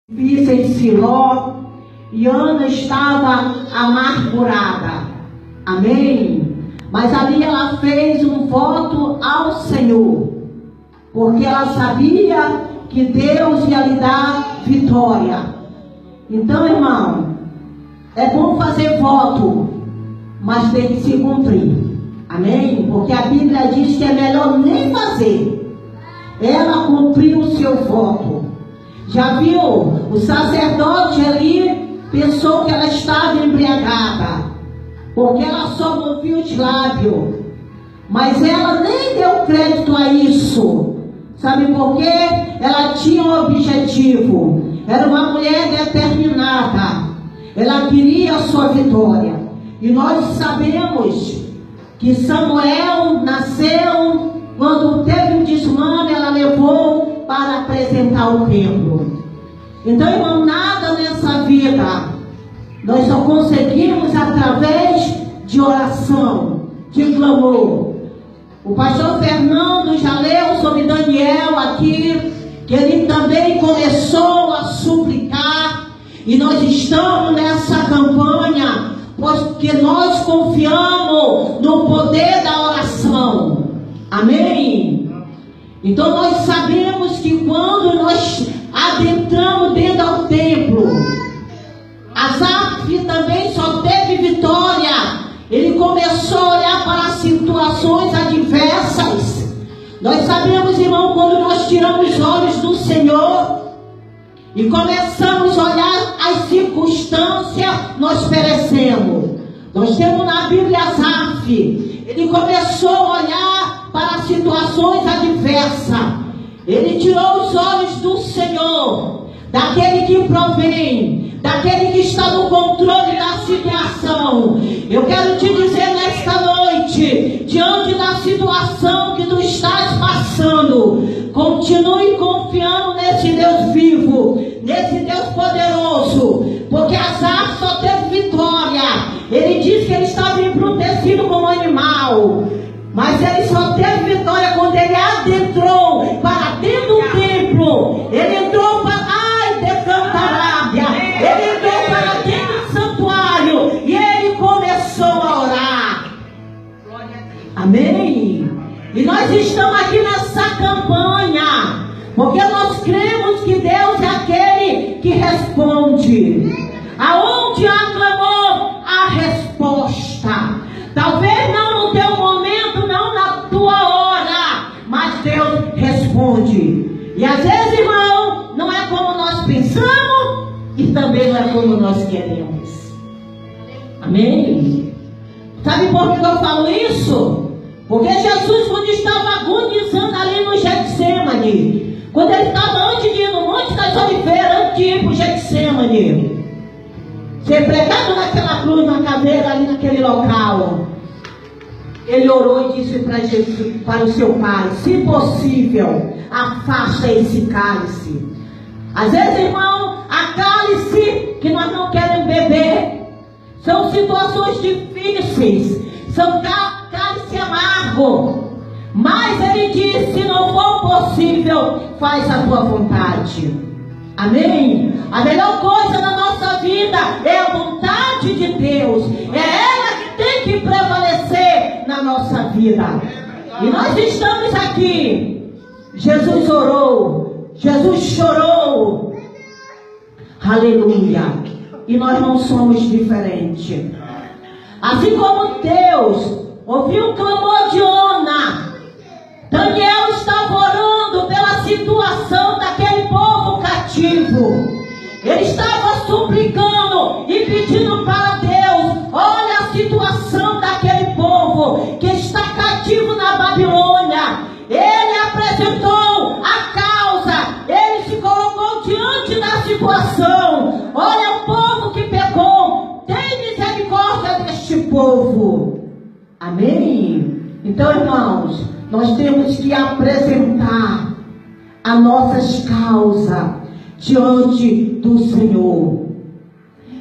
Vista em Siló, e Ana estava amargurada. Amém? Mas ali ela fez um voto ao Senhor, porque ela sabia que Deus ia lhe dar vitória. Então, irmão, é bom fazer voto, mas tem que se cumprir. Amém? Porque a Bíblia diz que é melhor nem fazer. Ela cumpriu o seu voto. Já viu? O sacerdote ali pensou que ela estava embriagada, porque ela só movia os lábios. Mas ela nem deu crédito a isso. Sabe por quê? Ela tinha um objetivo. Era uma mulher determinada. Ela queria a sua vitória. E nós sabemos que Samuel nasceu quando teve um desmame, ela levou para apresentar o templo. Então, irmão, nada nessa vida nós só conseguimos através de oração, de clamor. O pastor Fernando já leu sobre Daniel aqui, que ele também começou a suplicar, e nós estamos nessa campanha, porque nós confiamos no poder da oração. Amém? Então nós sabemos que quando nós adentramos dentro do templo, Asaf também só teve vitória. Ele começou a olhar para situações adversas. Nós sabemos, irmão, quando nós tiramos os olhos do Senhor e começamos a olhar as circunstâncias, nós perecemos. Nós temos na Bíblia Asaf. Ele começou a olhar para situações adversas. Ele tirou os olhos do Senhor, daquele que provém, daquele que está no controle da situação. Eu quero te dizer nesta noite, diante da situação que tu estás passando, continue confiando nesse Deus vivo, nesse Deus poderoso, porque Asaf só teve vitória. Ele disse que ele estava embrutecido como animal, mas ele só teve vitória quando ele adentrou para dentro do templo. Ele entrou para ele entrou para dentro do santuário e ele começou a orar. Amém? E nós estamos aqui nessa campanha porque nós cremos que Deus é aquele que responde. Aonde há clamor, há resposta. Talvez não no teu momento, não na tua hora, mas Deus responde. E às vezes, irmão, não é como nós pensamos e também não é como nós queremos. Amém? Sabe por que eu falo isso? Porque Jesus, quando estava agonizando ali no Getsemane, quando ele estava antes de ir no Monte das Oliveiras, antes de ir para o Getsemane, ser pregado naquela cruz, na cadeira, ali naquele local, ele orou e disse para Jesus, para o seu Pai: se possível, afasta esse cálice. Às vezes, irmão, há cálice que nós não queremos beber. São situações difíceis, são cálice amargo. Mas ele disse: se não for possível, faz a tua vontade. Amém? A melhor coisa na nossa vida é a vontade de Deus. É ela que tem que prevalecer na nossa vida. E nós estamos aqui. Jesus orou, Jesus chorou. Aleluia. E nós não somos diferentes. Assim como Deus ouviu o clamor de Ana, Daniel estava orando pela situação daquele povo cativo. Ele estava suplicando e pedindo para Deus: olha a situação daquele povo que está cativo na Babilônia. Ele apresentou a causa, ele se colocou diante da situação. Olha o povo que pecou, tem misericórdia deste povo. Amém? Então, irmãos, nós temos que apresentar as nossas causas diante do Senhor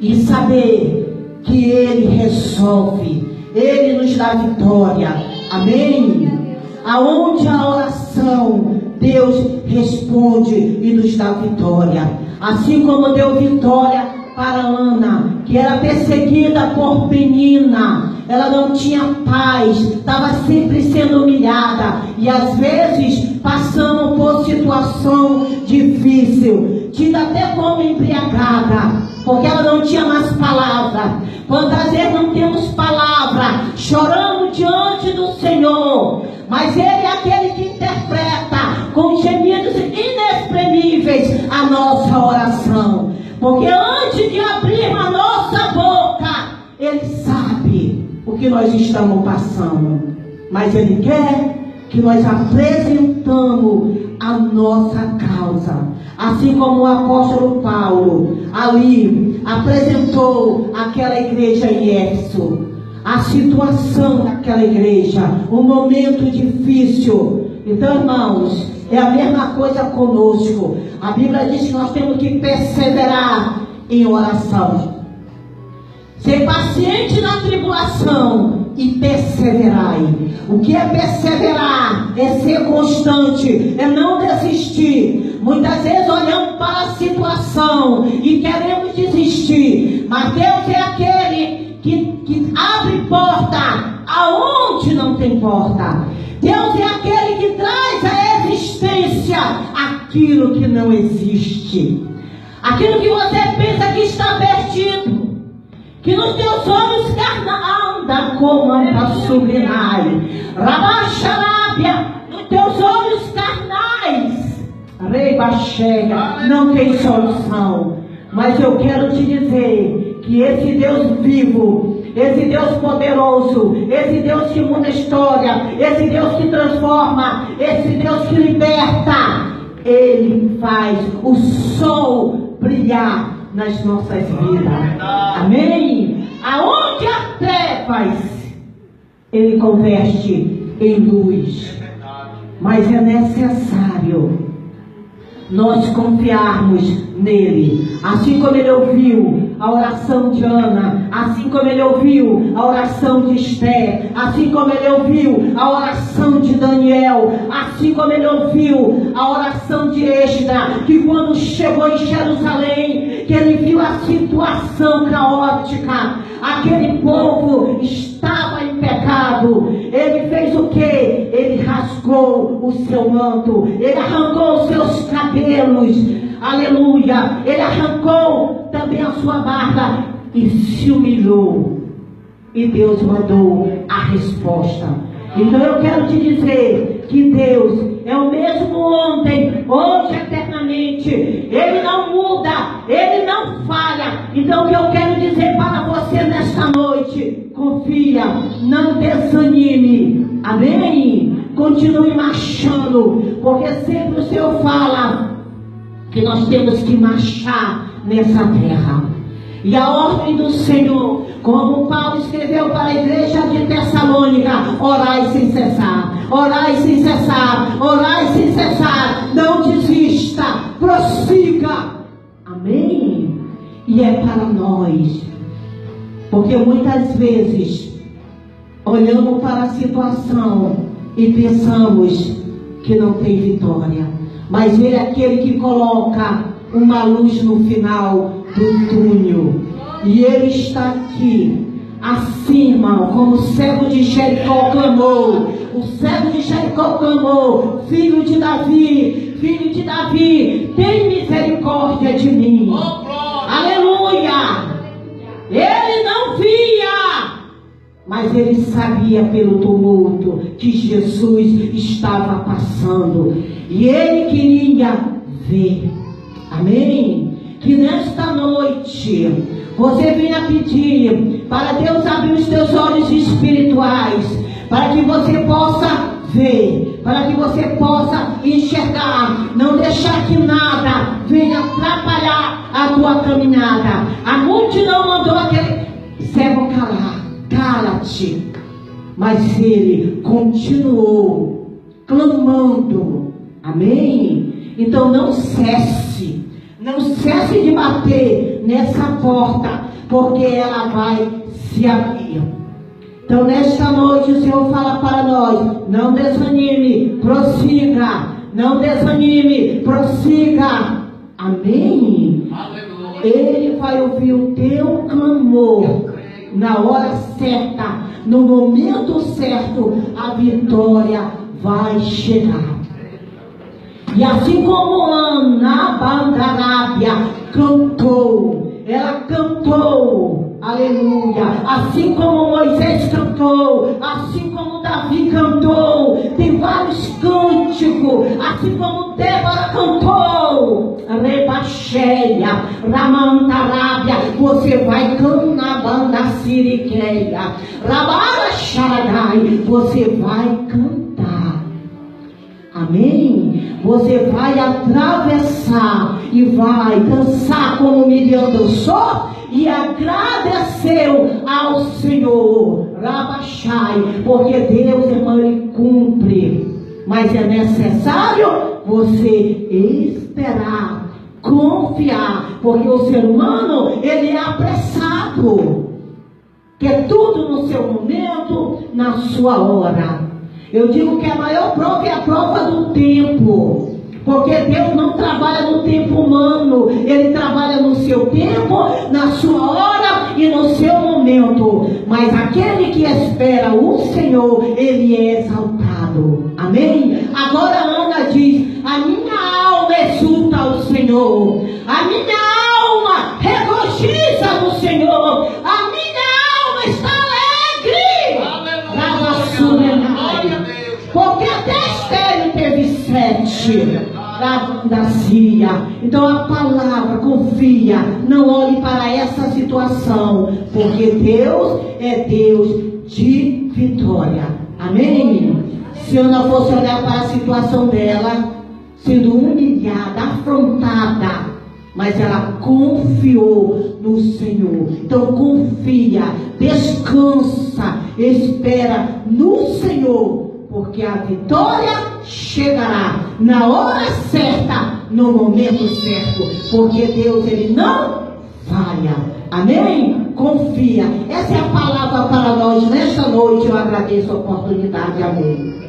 e saber que Ele resolve, Ele nos dá vitória. Amém? Aonde a oração, Deus responde e nos dá vitória. Assim como deu vitória para Ana, que era perseguida por Penina. Ela não tinha paz, estava sempre sendo humilhada. E às vezes passamos por situação difícil, tida até como embriagada, porque ela não tinha mais palavra. Quantas vezes não temos palavra, choramos diante do Senhor, mas Ele é aquele que interpreta com gemidos inexprimíveis a nossa oração. Porque antes de abrir a nossa boca, Ele sabe o que nós estamos passando. Mas Ele quer que nós apresentamos a nossa causa. Assim como o apóstolo Paulo ali apresentou aquela igreja em Éfeso, a situação daquela igreja, um momento difícil. Então, irmãos, é a mesma coisa conosco. A Bíblia diz que nós temos que perseverar em oração, ser paciente na tribulação e perseverai. O que é perseverar? É ser constante, é não desistir. Muitas vezes olhamos para a situação e queremos desistir, mas Deus é aquele que abre porta aonde não tem porta. Deus é aquele que traz à existência aquilo que não existe, aquilo que você pensa que está perdido, que nos teus olhos carnais anda como anda sublinai, rabaxarábia, nos teus olhos carnais, rebaxega, não tem solução. Mas eu quero te dizer que esse Deus vivo, esse Deus poderoso, esse Deus que muda a história, esse Deus que transforma, esse Deus que liberta, Ele faz o sol brilhar nas nossas vidas. Amém? Aonde há trevas, Ele converte em luz. Mas é necessário nós confiarmos nele. Assim como Ele ouviu a oração de Ana, assim como Ele ouviu a oração de Esther, assim como Ele ouviu a oração de Daniel, assim como Ele ouviu a oração de Esdras, que quando chegou em Jerusalém, que ele viu a situação caótica, aquele povo estava em pecado, ele fez o que? Ele rasgou o seu manto, ele arrancou os seus cabelos, aleluia, ele arrancou também a sua barba e se humilhou, e Deus mandou a resposta. Então eu quero te dizer que Deus é o mesmo ontem, hoje, eternamente. Ele não muda, Ele não falha. Então o que eu quero dizer para você nesta noite: confia, não desanime, amém? Continue marchando, porque sempre o Senhor fala que nós temos que marchar nessa terra. E a ordem do Senhor, como Paulo escreveu para a igreja de Tessalônica: orai sem cessar, orai sem cessar, orai sem cessar, não desista, prossiga, amém? E é para nós, porque muitas vezes olhamos para a situação e pensamos que não tem vitória, mas Ele é aquele que coloca uma luz no final do túnel, e Ele está aqui acima, como o cego de Jericó clamou. O cego de Jericó clamou: filho de Davi, tem misericórdia de mim. Aleluia! Ele não via, mas ele sabia pelo tumulto que Jesus estava passando, e ele queria ver. Amém? Que nesta noite você venha pedir para Deus abrir os teus olhos espirituais, para que você possa ver, para que você possa enxergar, não deixar que nada venha atrapalhar a tua caminhada. A multidão mandou aquele cego calar, cala-te, mas ele continuou clamando, amém? Então não cesse de bater nessa porta, porque ela vai se abrir. Então nesta noite o Senhor fala para nós: não desanime, prossiga, não desanime, prossiga, amém? Ele vai ouvir o teu clamor. Na hora certa, no momento certo, a vitória vai chegar. E assim como Ana Bandarábia cantou, ela cantou, aleluia, assim como Moisés cantou, assim como Davi cantou, tem vários cânticos, assim como Débora cantou, Rebacheia, Ramantarábia, você vai cantar banda siriqueia, Rabara Xaradai, você vai cantar, amém? Você vai atravessar e vai dançar como Miriam dançou e agradeceu ao Senhor, Rabachai, porque Deus, irmão, Ele cumpre, mas é necessário você esperar, confiar, porque o ser humano, ele é apressado, quer tudo no seu momento, na sua hora. Eu digo que a maior prova é a prova do tempo, porque Deus não trabalha no tempo humano, Ele trabalha no seu tempo, na sua hora e no seu momento. Mas aquele que espera o Senhor, ele é exaltado, amém? Agora Ana diz: a minha alma exulta ao Senhor, a minha alma regozija no Senhor, a minha alma está porque até Estéreo teve 7 da Síria. Então a palavra, confia, não olhe para essa situação, porque Deus é Deus de vitória, amém? Se Ana fosse olhar para a situação dela, sendo humilhada, afrontada, mas ela confiou no Senhor. Então confia, descansa, espera no Senhor, porque a vitória chegará na hora certa, no momento certo, porque Deus, Ele não falha, amém? Confia. Essa é a palavra para nós nesta noite. Eu agradeço a oportunidade, amém.